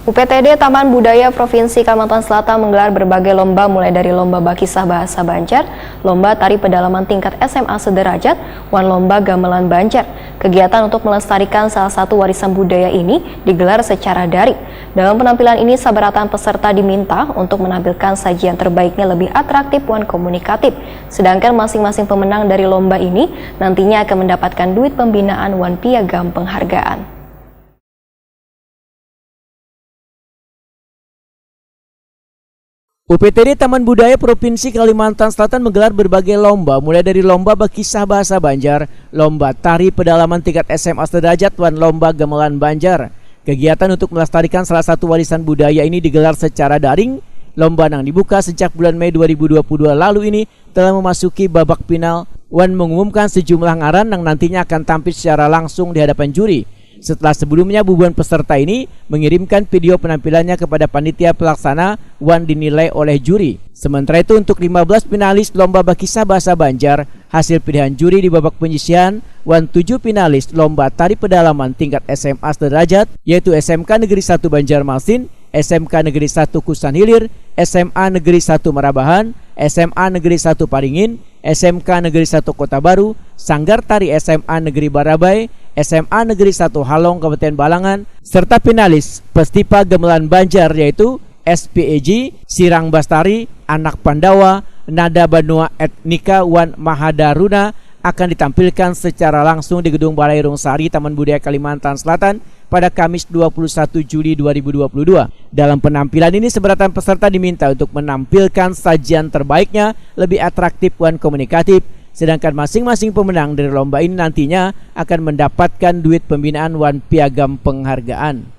UPTD Taman Budaya Provinsi Kalimantan Selatan menggelar berbagai lomba mulai dari lomba bakisah bahasa Banjar, lomba tari pedalaman tingkat SMA sederajat, lomba gamelan Banjar. Kegiatan untuk melestarikan salah satu warisan budaya ini digelar secara daring. Dalam penampilan ini, sabaratan peserta diminta untuk menampilkan sajian terbaiknya lebih atraktif dan komunikatif. Sedangkan masing-masing pemenang dari lomba ini nantinya akan mendapatkan duit pembinaan dan piagam penghargaan. UPTD Taman Budaya Provinsi Kalimantan Selatan menggelar berbagai lomba, mulai dari lomba bakisah bahasa Banjar, lomba tari pedalaman tingkat SMA sederajat, dan lomba gamelan Banjar. Kegiatan untuk melestarikan salah satu warisan budaya ini digelar secara daring. Lomba yang dibuka sejak bulan Mei 2022 lalu ini telah memasuki babak final dan mengumumkan sejumlah ngaran yang nantinya akan tampil secara langsung di hadapan juri. Setelah sebelumnya ribuan peserta ini mengirimkan video penampilannya kepada panitia pelaksana dan dinilai oleh juri. Sementara itu untuk 15 finalis lomba bakisah bahasa Banjar, hasil pilihan juri di babak penyisihan dan 7 finalis lomba tari pedalaman tingkat SMA sederajat yaitu SMK Negeri 1 Banjarmasin, SMK Negeri 1 Kusan Hilir, SMA Negeri 1 Marabahan, SMA Negeri 1 Paringin, SMK Negeri 1 Kota Baru, Sanggar Tari SMA Negeri Barabai, SMA Negeri 1 Halong Kabupaten Balangan, serta finalis Festival Gamelan Banjar yaitu SPEG, Sirang Bastari, Anak Pandawa, Nada Banua Etnika wan Mahadaruna akan ditampilkan secara langsung di Gedung Balai Rungsari Taman Budaya Kalimantan Selatan pada Kamis 21 Juli 2022. Dalam penampilan ini sebaratan peserta diminta untuk menampilkan sajian terbaiknya lebih atraktif dan komunikatif. Sedangkan masing-masing pemenang dari lomba ini nantinya akan mendapatkan duit pembinaan dan piagam penghargaan.